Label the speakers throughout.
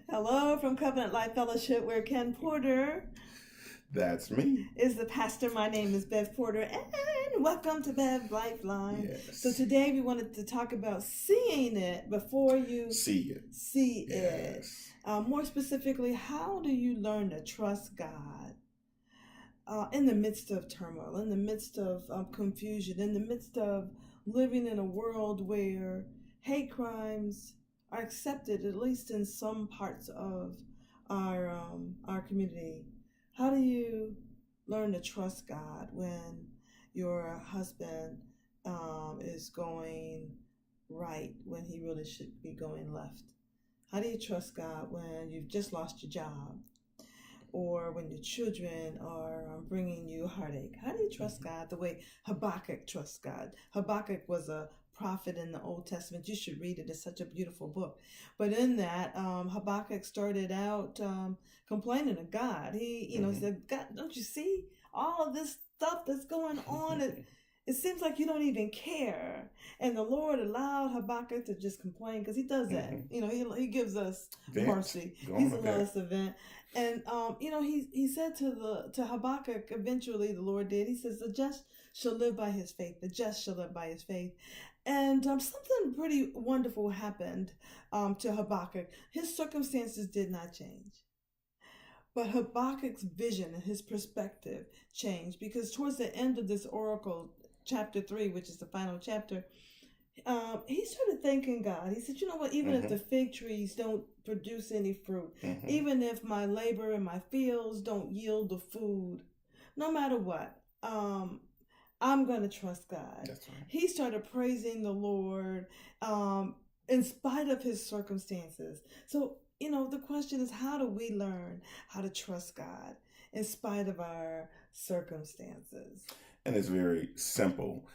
Speaker 1: Hello from Covenant Life Fellowship, where Ken Porter
Speaker 2: That's me.
Speaker 1: is the pastor. My name is Bev Porter, and welcome to Bev Lifeline. So
Speaker 2: Yes.
Speaker 1: today we wanted to talk about seeing it before you
Speaker 2: See it.
Speaker 1: see it.
Speaker 2: Yes.
Speaker 1: More specifically, how do you learn to trust God in the midst of turmoil, in the midst of confusion, in the midst of living in a world where hate crimes are accepted, at least in some parts of our community? How do you learn to trust God when your husband is going right when he really should be going left? How do you trust God when you've just lost your job, or when your children are bringing you heartache? How do you trust God the way Habakkuk trusts God? Habakkuk was a prophet in the Old Testament. You should read it. It's such a beautiful book. But in that, Habakkuk started out complaining to God. He said, God, don't you see all of this stuff that's going on? It seems like you don't even care. And the Lord allowed Habakkuk to just complain, because he does that. He gives us
Speaker 2: Vent.
Speaker 1: mercy.
Speaker 2: Go
Speaker 1: He's
Speaker 2: on with
Speaker 1: allowed
Speaker 2: that.
Speaker 1: us to vent. And he said to Habakkuk, eventually the Lord did. He says, the just shall live by his faith. The just shall live by his faith. And something pretty wonderful happened to Habakkuk. His circumstances did not change. But Habakkuk's vision and his perspective changed, because towards the end of this oracle, chapter 3, which is the final chapter, he started thanking God. He said, you know what, even if the fig trees don't produce any fruit, even if my labor in my fields don't yield the food, no matter what, I'm going to trust God.
Speaker 2: That's right.
Speaker 1: He started praising the Lord in spite of his circumstances. So, the question is, how do we learn how to trust God in spite of our circumstances?
Speaker 2: And it's very simple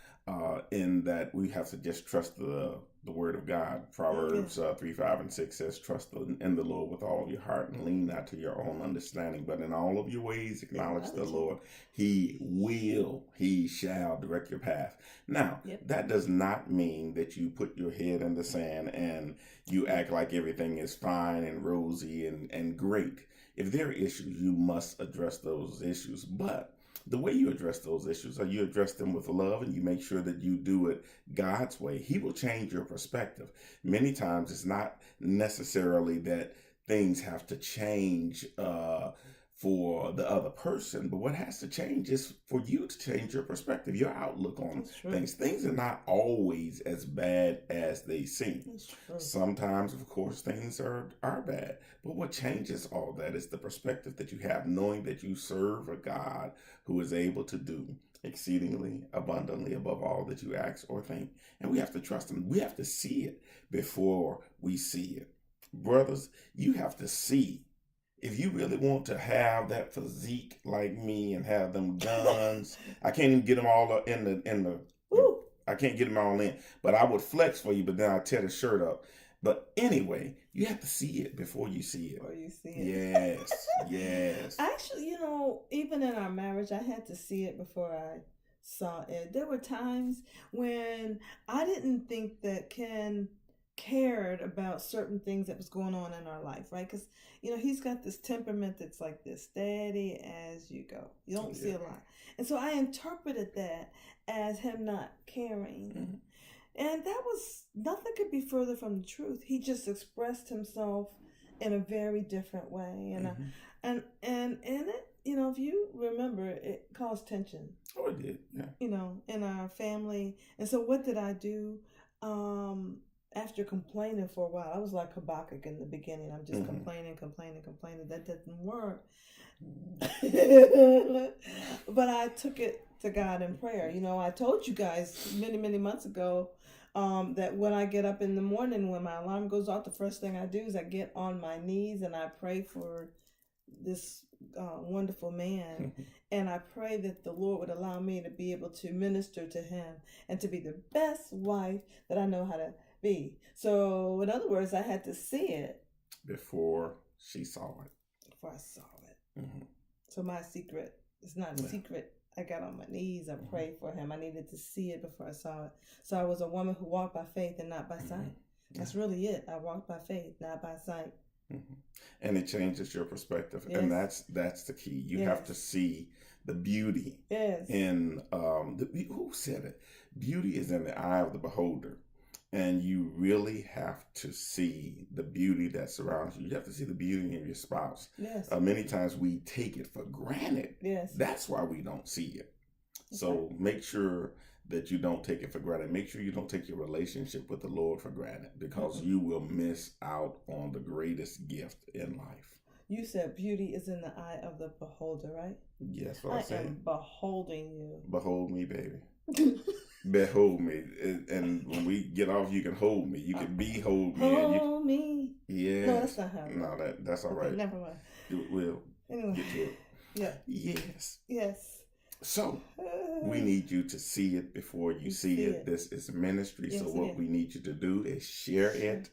Speaker 2: in that we have to just trust the word of God. Proverbs 3, 5, and 6 says, trust in the Lord with all of your heart and lean not to your own understanding, but in all of your ways acknowledge the Lord. He shall direct your path. Now, that does not mean that you put your head in the sand and you act like everything is fine and rosy and great. If there are issues, you must address those issues. But the way you address those issues, you address them with love, and you make sure that you do it God's way. He will change your perspective. Many times it's not necessarily that things have to change for the other person, but what has to change is for you to change your perspective, your outlook on things. Things are not always as bad as they seem. Sometimes, of course, things are bad, but what changes all that is the perspective that you have, knowing that you serve a God who is able to do exceedingly abundantly above all that you ask or think. And we have to trust him. We have to see it before we see it. Brothers, you have to see. If you really want to have that physique like me and have them guns, I can't even get them all in the I can't get them all in. But I would flex for you, but then I tear the shirt up. But anyway, you have to see it before you see it.
Speaker 1: Before you see
Speaker 2: it. Yes.
Speaker 1: Actually, even in our marriage, I had to see it before I saw it. There were times when I didn't think that Ken cared about certain things that was going on in our life, right? Because he's got this temperament that's like this, steady as you go. You don't see a lot. And so I interpreted that as him not caring. And that was, nothing could be further from the truth. He just expressed himself in a very different way. And and it, if you remember, it caused tension.
Speaker 2: Oh, it did. Yeah.
Speaker 1: In our family. And so what did I do? After complaining for a while, I was like Habakkuk in the beginning. I'm just complaining. That didn't work. But I took it to God in prayer. I told you guys many, many months ago that when I get up in the morning, when my alarm goes off, the first thing I do is I get on my knees and I pray for this wonderful man. And I pray that the Lord would allow me to be able to minister to him and to be the best wife that I know how to be. So, in other words, I had to see it
Speaker 2: before she saw it.
Speaker 1: Before I saw it. So my secret is not a secret. I got on my knees. I prayed for him. I needed to see it before I saw it. So I was a woman who walked by faith and not by sight. That's really it. I walked by faith, not by sight.
Speaker 2: Mm-hmm. And it changes your perspective,
Speaker 1: Yes.
Speaker 2: and that's the key. You
Speaker 1: Yes.
Speaker 2: have to see the beauty
Speaker 1: Yes.
Speaker 2: in who said it? Beauty is in the eye of the beholder, and you really have to see the beauty that surrounds you. You have to see the beauty in your spouse.
Speaker 1: Yes.
Speaker 2: Many times we take it for granted.
Speaker 1: Yes.
Speaker 2: That's why we don't see it. So make sure that you don't take it for granted. Make sure you don't take your relationship with the Lord for granted, because you will miss out on the greatest gift in life.
Speaker 1: You said beauty is in the eye of the beholder, right?
Speaker 2: Yes, what I said.
Speaker 1: am beholding you.
Speaker 2: Behold me, baby. Behold me. And when we get off, you can hold me. You can behold me.
Speaker 1: Hold me.
Speaker 2: Yeah.
Speaker 1: No, that's not how.
Speaker 2: No, that's all right.
Speaker 1: Never mind.
Speaker 2: We'll
Speaker 1: anyway.
Speaker 2: get to it.
Speaker 1: Yeah.
Speaker 2: Yes.
Speaker 1: Yes.
Speaker 2: So we need you to see it before you see it. This is ministry. Yes, so what we need you to do is share it,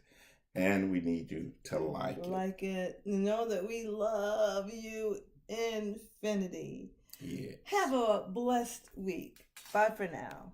Speaker 2: and we need you to like it.
Speaker 1: Like it. Know that we love you infinity.
Speaker 2: Yeah.
Speaker 1: Have a blessed week. Bye for now.